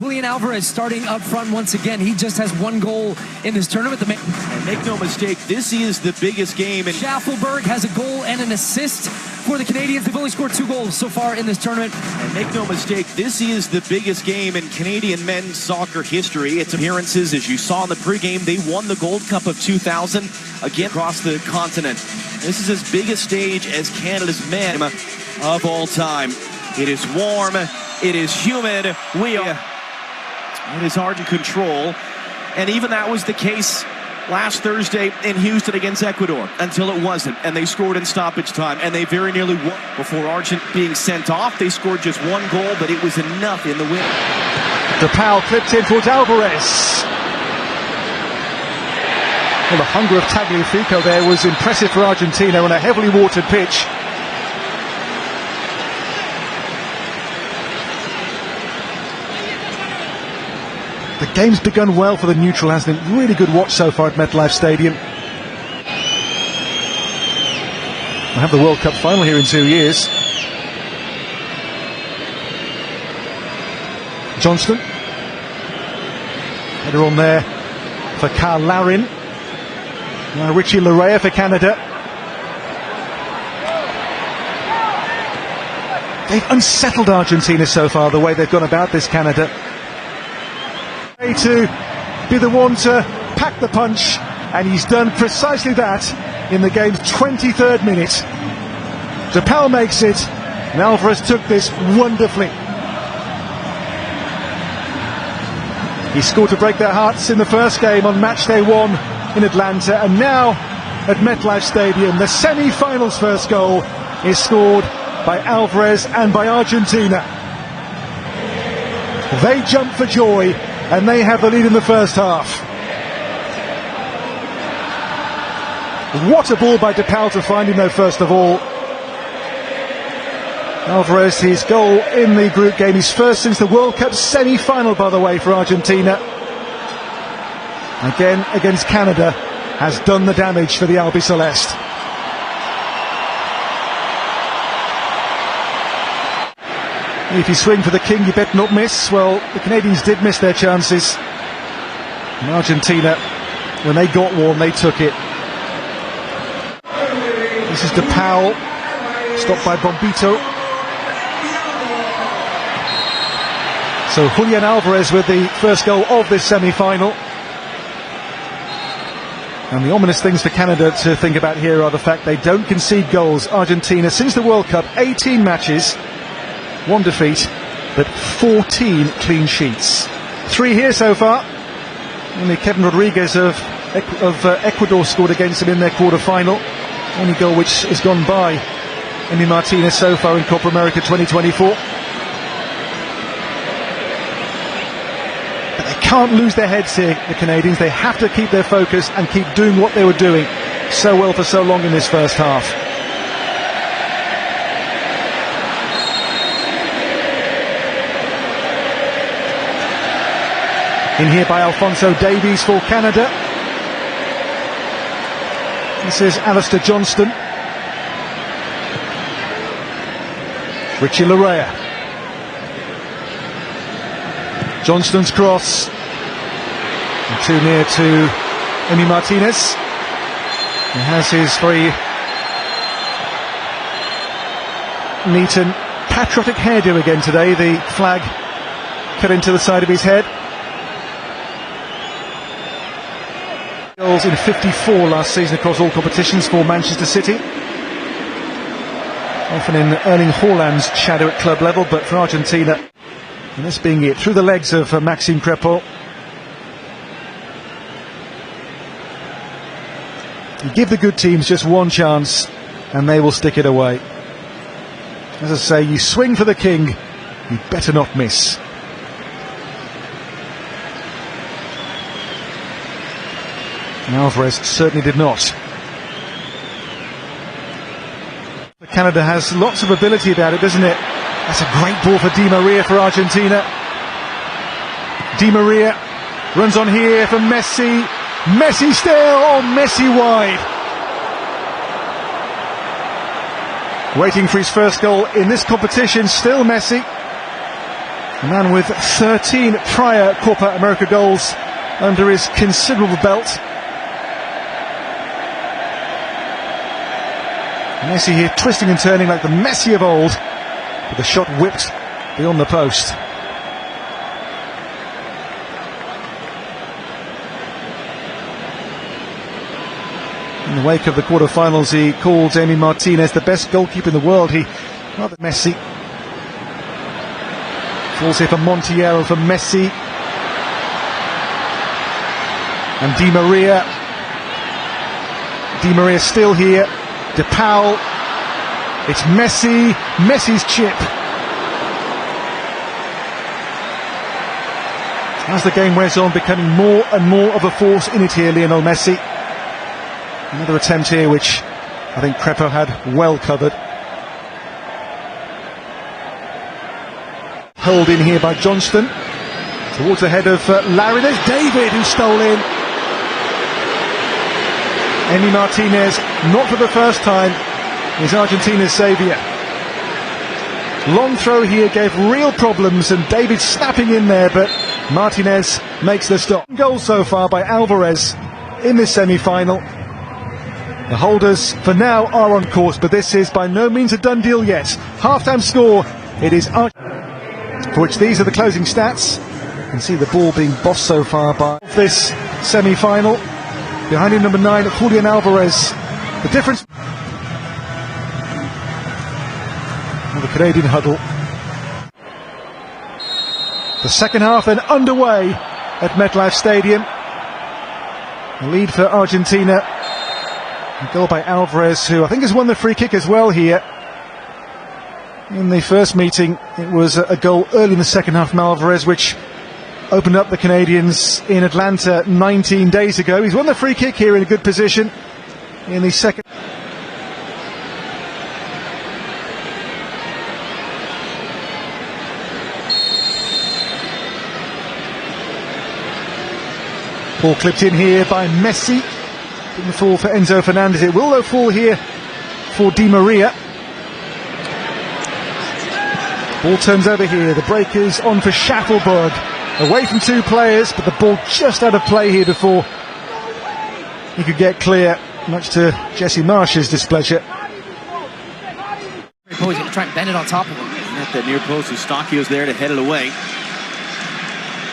Julian Alvarez starting up front once again. He just has one goal in this tournament. And make no mistake, this is the biggest game. And Schaffelberg has a goal and an assist for the Canadians. They've only scored 2 goals so far in this tournament. And make no mistake, this is the biggest game in Canadian men's soccer history. Its appearances, as you saw in the pregame, they won the Gold Cup of 2000 again across the continent. This is as big a stage as Canada's men of all time. It is warm, it is humid, it is hard to control, and even that was the case last Thursday in Houston against Ecuador, until it wasn't, and they scored in stoppage time, and they very nearly won. Before Argentina being sent off, they scored just 1 goal, but it was enough in the win. DePaul clipped in towards Alvarez. Well, the hunger of Tagliafico there was impressive for Argentina on a heavily watered pitch. The game's begun well for the neutral, hasn't it? Really good watch so far at MetLife Stadium. We'll have the World Cup final here in 2 years. Johnston. Header on there for Carl Larin. Now Richie Larea for Canada. They've unsettled Argentina so far, the way they've gone about this, Canada. To be the one to pack the punch, and he's done precisely that in the game's 23rd minute. DePaul makes it, and Alvarez took this wonderfully. He scored to break their hearts in the first game on match day 1 in Atlanta, and now at MetLife Stadium the semi-finals first goal is scored by Alvarez and by Argentina. They jump for joy, and they have the lead in the first half. What a ball by DePaul to find him though, first of all. Alvarez, his goal in the group game, his first since the World Cup semi-final, by the way, for Argentina. Again, against Canada, has done the damage for the Albiceleste. If you swing for the king, you better not miss. Well, the Canadians did miss their chances. And Argentina, when they got one, they took it. This is DePaul, stopped by Bombito. So Julian Alvarez with the first goal of this semi-final. And the ominous things for Canada to think about here are the fact they don't concede goals. Argentina, since the World Cup, 18 matches, 1 defeat, but 14 clean sheets. 3 here so far. Only Kevin Rodriguez of Ecuador scored against them in their quarter-final. Only goal which has gone by Emi Martinez so far in Copa America 2024. But they can't lose their heads here, the Canadians. They have to keep their focus and keep doing what they were doing so well for so long in this first half. In here by Alphonso Davies for Canada. This is Alistair Johnston. Richie Larea. Johnston's cross. And too near to Emi Martinez. He has his very neat and patriotic hairdo again today. The flag cut into the side of his head. Goals in 54 last season across all competitions for Manchester City. Often in Erling Haaland's shadow at club level, but for Argentina, and this being it, through the legs of Maxime Crépeau. You give the good teams just one chance, and they will stick it away. As I say, you swing for the king, you better not miss. And Alvarez certainly did not. Canada has lots of ability about it, doesn't it? That's a great ball for Di Maria for Argentina. Di Maria runs on here for Messi. Messi still, oh, Messi wide. Waiting for his first goal in this competition, still Messi. A man with 13 prior Copa America goals under his considerable belt. Messi here twisting and turning like the Messi of old, with the shot whipped beyond the post. In the wake of the quarter-finals, he called Emi Martinez the best goalkeeper in the world. Rather Messi. Falls here for Montiel, for Messi. And Di Maria. Di Maria still here. De Paul. It's Messi. Messi's chip. As the game wears on, becoming more and more of a force in it here, Lionel Messi. Another attempt here which I think Crepo had well covered. Held in here by Johnston. Towards the head of Larry. There's David who stole in. Emi Martinez, not for the first time, is Argentina's saviour. Long throw here gave real problems, and David snapping in there, but Martinez makes the stop. Goal so far by Alvarez in this semi-final. The holders for now are on course, but this is by no means a done deal yet. Half-time score, it is Argentina, for which these are the closing stats. You can see the ball being bossed so far by this semi-final. Behind him, number 9, Julian Alvarez. The difference. The Canadian huddle. The second half then underway at MetLife Stadium. The lead for Argentina. A goal by Alvarez, who I think has won the free kick as well here. In the first meeting, it was a goal early in the second half from Alvarez, which opened up the Canadians in Atlanta 19 days ago. He's won the free kick here in a good position in the second. Ball clipped in here by Messi. Didn't fall for Enzo Fernandez. It will though fall here for Di Maria. Ball turns over here. The break is on for Schaffelberg. Away from two players, but the ball just out of play here before he could get clear, much to Jesse Marsh's displeasure. He's going to try and bend it on top of him. At the near post, Eustachio's there to head it away.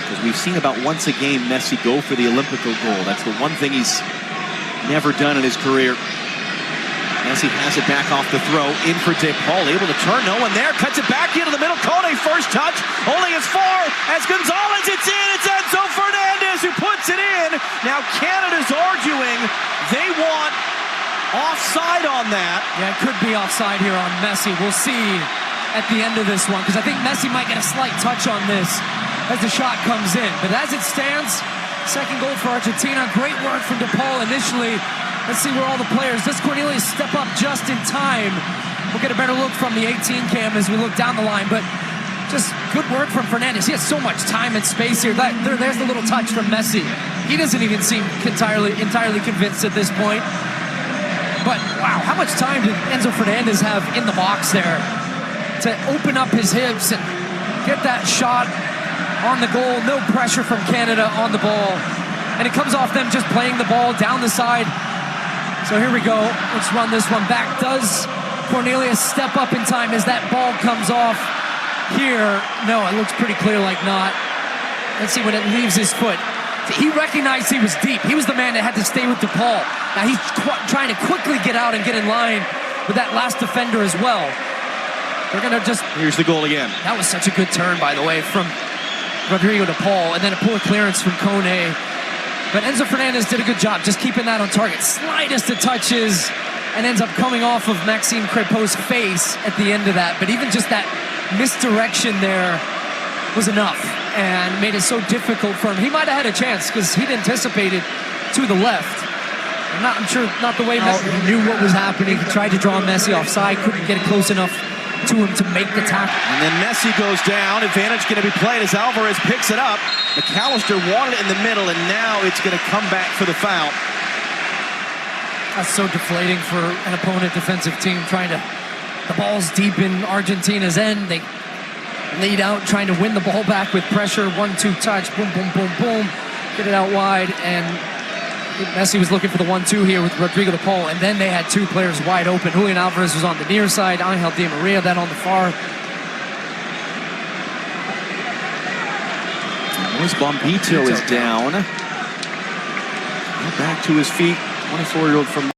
Because we've seen about once a game Messi go for the Olympico goal. That's the one thing he's never done in his career. Messi has it back off the throw, in for De Paul, able to turn, no one there, cuts it back into the middle, Kone first touch, only as far as Gonzalez, it's in, it's Enzo Fernandez who puts it in. Now Canada's arguing they want offside on that. Yeah, it could be offside here on Messi. We'll see at the end of this one, because I think Messi might get a slight touch on this as the shot comes in. But as it stands, second goal for Argentina. Great work from De Paul initially. Let's see where all the players. Does Cornelius step up just in time? We'll get a better look from the 18 cam as we look down the line. But just good work from Fernandez. He has so much time and space here. There's the little touch from Messi. He doesn't even seem entirely convinced at this point. But wow, how much time did Enzo Fernandez have in the box there to open up his hips and get that shot on the goal? No pressure from Canada on the ball. And it comes off them just playing the ball down the side. So here we go. Let's run this one back. Does Cornelius step up in time as that ball comes off here? No, it looks pretty clear like not. Let's see when it leaves his foot. He recognized he was deep. He was the man that had to stay with De Paul. Now he's trying to quickly get out and get in line with that last defender as well. They're going to just... Here's the goal again. That was such a good turn, by the way, from Rodrigo De Paul. And then a poor clearance from Kone. But Enzo Fernandez did a good job just keeping that on target. Slightest of touches, and ends up coming off of Maxime Crépeau's face at the end of that. But even just that misdirection there was enough and made it so difficult for him. He might have had a chance because he'd anticipated to the left. I'm sure not the way Messi knew what was happening. He tried to draw Messi offside, couldn't get it close enough to him to make the tackle. And then Messi goes down. Advantage going to be played as Alvarez picks it up. McAllister wanted it in the middle, and now it's going to come back for the foul. That's so deflating for an opponent defensive team trying to... The ball's deep in Argentina's end. They lead out, trying to win the ball back with pressure. 1-2 touch, boom, boom, boom, boom. Get it out wide, and Messi was looking for the 1-2 here with Rodrigo de Paul, and then they had two players wide open. Julian Alvarez was on the near side, Angel Di Maria then on the far. Luis Bombito is down. Back to his feet, 24-year-old from